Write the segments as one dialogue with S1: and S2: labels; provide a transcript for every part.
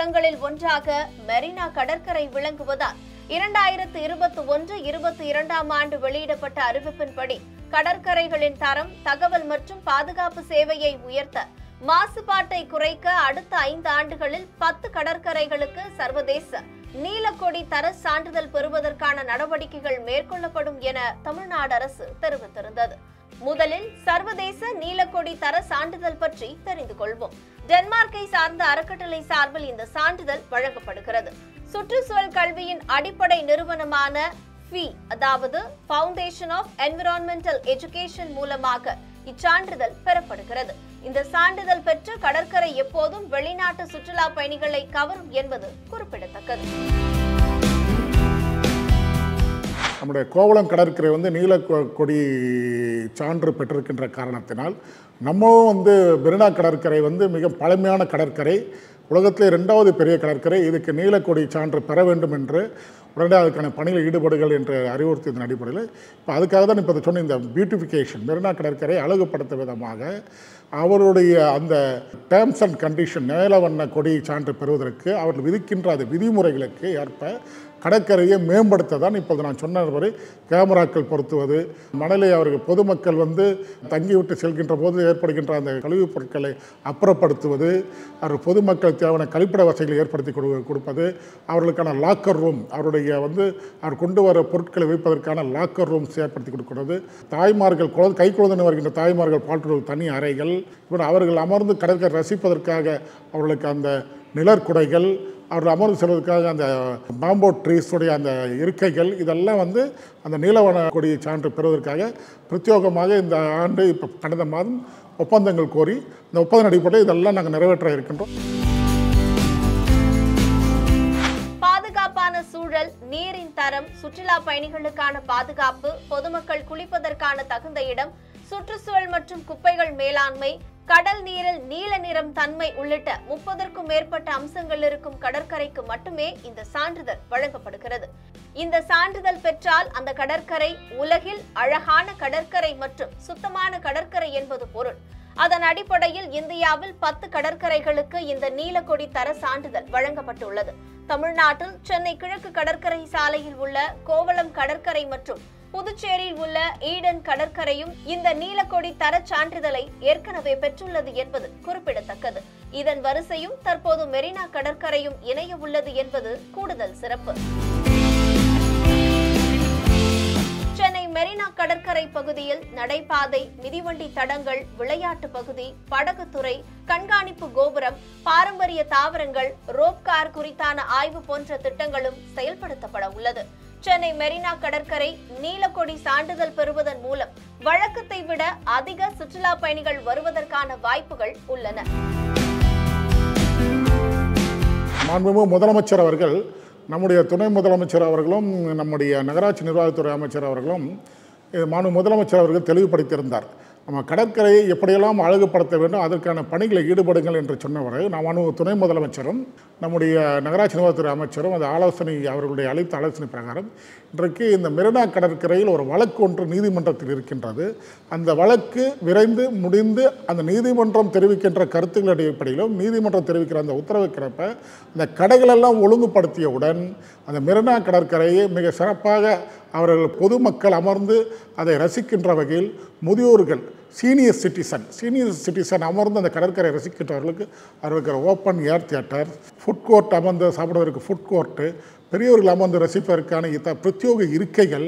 S1: துறைமுகங்களில் ஒன்றாக மெரினா கடற்கரை விளங்குவதால் 2021-22ஆம் ஆண்டு வெளியிடப்பட்ட அறிவிப்பின்படி கடற்கரைகளின் தரம், தகவல் மற்றும் பாதுகாப்பு சேவையை உயர்த்த, மாசுபாட்டை குறைக்க அடுத்த 5 ஆண்டுகளில் 10 கடற்கரைகளுக்கு சர்வதேச நீலக்கொடி தர சான்றிதழ் பெறுவதற்கான நடவடிக்கைகள் மேற்கொள்ளப்படும் என தமிழ்நாடு அரசு தெரிவித்திருந்தது. முதலில் சர்வதேச நீலக்கொடி தர சான்றிதழ் பற்றி தெரிந்து கொள்வோம். டென்மார்க்கை சார்ந்த அறக்கட்டளை சார்பில் இந்த சான்றிதழ் வழங்கப்படுகிறது. சுற்றுச்சூழல் கல்வியின் அடிப்படை நிறுவனமான FEE, அதாவது ஃபவுண்டேஷன் ஆஃப் என்விரான்மெண்டல் எஜுகேஷன் மூலமாக இச்சான்றிதழ் பெறப்படுகிறது. இந்த சான்றிதழ் பெற்ற கடற்கரை எப்போதும் வெளிநாட்டு சுற்றுலா பயணிகளை கவரும் என்பது குறிப்பிடத்தக்கது.
S2: நம்முடைய கோவளம் கடற்கரை நீலக்கொடி சான்று பெற்றிருக்கின்ற காரணத்தினால் நம்ம மெரினா கடற்கரை மிக பழமையான கடற்கரை, உலகத்திலே 2வது பெரிய கடற்கரை. இதுக்கு நீலக்கொடி சான்று பெற வேண்டும் என்று உடனே அதுக்கான பணியில் ஈடுபடுகள் என்று அறிவுறுத்தியதன் அடிப்படையில் இப்போ அதுக்காக தான் இப்போ சொன்ன இந்த பியூட்டிஃபிகேஷன் மெரினா கடற்கரை அழகுபடுத்த விதமாக அவருடைய அந்த டேர்ம்ஸ் அண்ட் கண்டிஷன் நீல வண்ண கொடி சான்று பெறுவதற்கு அவர்கள் விதிக்கின்ற அது விதிமுறைகளுக்கு ஏற்ப கடற்கரையை மேம்படுத்த தான் இப்போது நான் சொன்னபடி கேமராக்கள் பொருத்துவது, மணலை அவர்கள் பொதுமக்கள் தங்கிவிட்டு செல்கின்ற போது ஏற்படுகின்ற அந்த கழிவுப் பொருட்களை அப்புறப்படுத்துவது, அவர் பொதுமக்கள் தேவையான கழிப்பிட வசதிகளை ஏற்படுத்தி கொடுப்பது, அவர்களுக்கான லாக்கர் ரூம், அவருடைய அவர் கொண்டு வர பொருட்களை வைப்பதற்கான லாக்கர் ரூம்ஸ் ஏற்படுத்தி கொடுக்கிறது, தாய்மார்கள் கை குழந்தை வருகின்ற தாய்மார்கள் பால்டுவது தனி அறைகள், அவர்கள் அமர்ந்து கடற்கரை ரசிப்பதற்காக அவர்களுக்கு அந்த நிழற்குடைகள், அவர்கள் அமர்ந்து செல்வதற்காக அந்த பாம்போ ட்ரீஸுடைய அந்த இருக்கைகள், இதெல்லாம் அந்த நீலவன கொடியை சான்று பெறுவதற்காக பிரத்யேகமாக இந்த ஆண்டு இப்போ கடந்த மாதம் ஒப்பந்தங்கள் கோரி இந்த ஒப்பந்த அடிப்படையில் இதெல்லாம் நாங்கள் நிறைவேற்ற இருக்கின்றோம்.
S1: பாதுகாப்பான சூழல், நீரின் தரம், சுற்றுலா பயணிகளுக்கான பாதுகாப்பு, பொதுமக்கள் குளிப்பதற்கான தகுந்த இடம், சுற்றுச்சூழல் மற்றும் குப்பைகள் மேலாண்மை, கடல் நீரில் நீல நிறம் தன்மை உள்ளிட்ட 30க்கும் மேற்பட்ட அம்சங்கள் இருக்கும் கடற்கரைக்கு மட்டுமே இந்த சான்றிதழ் வழங்கப்படுகிறது. இந்த சான்றிதழ் பெற்றால் அந்த கடற்கரை உலகில் அழகான கடற்கரை மற்றும் சுத்தமான கடற்கரை என்பது பொருள். அதன் அடிப்படையில் இந்தியாவில் 10 கடற்கரைகளுக்கு இந்த நீலக்கொடி தர சான்றிதழ் வழங்கப்பட்டுள்ளது. தமிழ்நாட்டில் சென்னை கிழக்கு கடற்கரை சாலையில் உள்ள கோவளம் கடற்கரை மற்றும் புதுச்சேரியில் உள்ள ஈடன் கடற்கரையும் இந்த நீலக்கொடி தர சான்றிதழை ஏற்கனவே பெற்றுள்ளது என்பது குறிப்பிடத்தக்கது. இதன் வரிசையும் தற்போது மெரினா கடற்கரையும் இணைய உள்ளது என்பது கூடுதல் சிறப்பு. சென்னை மெரினா கடற்கரை பகுதியில் நடைபாதை, மிதிவண்டி தடங்கள், விளையாட்டு பகுதி, படகுத்துறை, கண்காணிப்பு கோபுரம், பாரம்பரிய தாவரங்கள், ரோப் கார் குறித்தான ஆய்வு போன்ற திட்டங்களும் செயல்படுத்தப்பட உள்ளது. சென்னை மெரினா கடற்கரை நீலக்கொடி சான்றிதழ் பெறுவதன் மூலம் வழக்கத்தை விட அதிக சுற்றுலா பயணிகள் வருவதற்கான வாய்ப்புகள் உள்ளன.
S2: மாண்புமிகு முதலமைச்சர் அவர்கள், நம்முடைய துணை முதலமைச்சர் அவர்களும், நம்முடைய நகராட்சி நிர்வாகத்துறை அமைச்சர் அவர்களும் மாண்புமிகு முதலமைச்சர் அவர்கள் தெளிவுபடுத்தியிருந்தார். நம்ம கடற்கரையை எப்படியெல்லாம் அழகுபடுத்த வேண்டும், அதற்கான பணிகளை ஈடுபடுங்கள் என்று சொன்னவரை நாம் துணை முதலமைச்சரும் நம்முடைய நகராட்சி நிர்வாகத்துறை அமைச்சரும் அந்த ஆலோசனை அவர்களுடைய அளித்த ஆலோசனை பிரகாரம் இன்றைக்கு இந்த மெரினா கடற்கரையில் ஒரு வழக்கு ஒன்று நீதிமன்றத்தில் இருக்கின்றது. அந்த வழக்கு விரைந்து முடிந்து அந்த நீதிமன்றம் தெரிவிக்கின்ற கருத்துக்கள் அடிப்படையிலும் நீதிமன்றம் தெரிவிக்கிற அந்த உத்தரவுக்கிறப்ப அந்த கடைகளெல்லாம் ஒழுங்குபடுத்தியவுடன் அந்த மெரினா கடற்கரையை மிக சிறப்பாக அவர்கள் பொதுமக்கள் அமர்ந்து அதை ரசிக்கின்ற வகையில் முதியோர்கள், சீனியர் சிட்டிசன் அமர்ந்து அந்த கடற்கரை ரசிக்கின்றவர்களுக்கு அவர்களுக்கு open air theatre, food court, அமர்ந்து சாப்பிடுவதற்கு ஃபுட் கோர்ட்டு, பெரியவர்கள் அமர்ந்து ரசிப்பதற்கான பிரத்யேக இருக்கைகள்,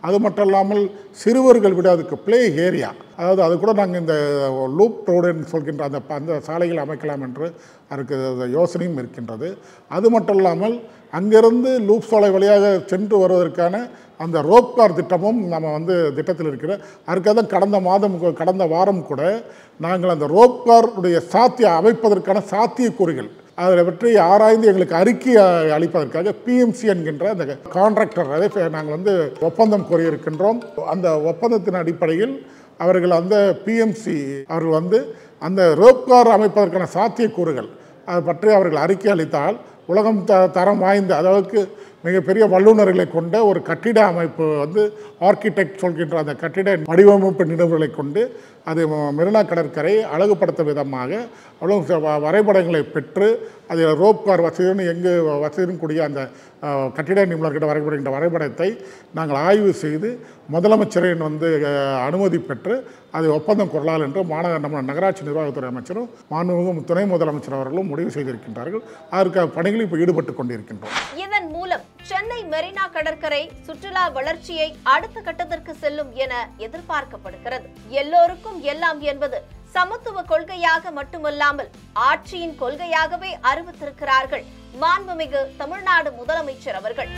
S2: அது மட்டும் இல்லாமல் சிறுவர்கள் விட அதுக்கு பிளே ஏரியா, அதாவது அது கூட நாங்கள் இந்த லூப் ரோடுன்னு சொல்கின்ற அந்த சாலைகள் அமைக்கலாம் என்று அதுக்கு யோசனையும் இருக்கின்றது. அது மட்டும் இல்லாமல் அங்கிருந்து லூப் சாலை வழியாக சென்று வருவதற்கான அந்த ரோப் கார் திட்டமும் நம்ம திட்டத்தில் இருக்கிற. அதுக்காக தான் கடந்த வாரம் கூட நாங்கள் அந்த ரோப் காருடைய அமைப்பதற்கான சாத்தியக்கூறுகள் அதை பற்றி ஆராய்ந்து எங்களுக்கு அறிக்கை அளிப்பதற்காக PMC என்கின்ற அந்த கான்ட்ராக்டர் அதை நாங்கள் ஒப்பந்தம் கோரியிருக்கின்றோம். அந்த ஒப்பந்தத்தின் அடிப்படையில் அவர்கள் அந்த PMC அவர்கள் அந்த ரோப் கார் அமைப்பதற்கான சாத்தியக்கூறுகள் அதை பற்றி அவர்கள் அறிக்கை அளித்தால் உலகம் தரம் வாய்ந்த, அதாவது மிகப்பெரிய வல்லுநர்களை கொண்ட ஒரு கட்டிட அமைப்பு வந்து ஆர்கிடெக்ட் சொல்கின்ற அந்த கட்டிட வடிவமைப்பு நிபுணர்களை கொண்டு அது மெரினா கடற்கரை அழகுபடுத்த விதமாக அவ்வளோ வரைபடங்களை பெற்று அதில் ரோப் கார் வசதின்னு எங்கு வசதியும் கூடிய அந்த கட்டிட நிபுணர்கிட்ட வரைபடுகின்ற வரைபடத்தை நாங்கள் ஆய்வு செய்து முதலமைச்சரின் வந்து அனுமதி பெற்று அதை ஒப்பந்தம் கொள்ளலாம் என்று நம்ம நகராட்சி நிர்வாகத்துறை அமைச்சரும் மாண்புமிகு துணை முதலமைச்சர் அவர்களும் முடிவு செய்திருக்கின்றார்கள். அதற்காக பணிகளில் இப்போ ஈடுபட்டு கொண்டிருக்கின்றோம்.
S1: இதன் மூலம் சென்னை மெரினா கடற்கரை சுற்றுலா வளர்ச்சியை அடுத்த கட்டத்திற்கு செல்லும் என எதிர்பார்க்கப்படுகிறது. எல்லோருக்கும் எல்லாம் என்பது சமத்துவ கொள்கையாக மட்டுமல்லாமல் ஆட்சியின் கொள்கையாகவே அறிவித்திருக்கிறார்கள் மாண்புமிகு தமிழ்நாடு முதலமைச்சர் அவர்கள்.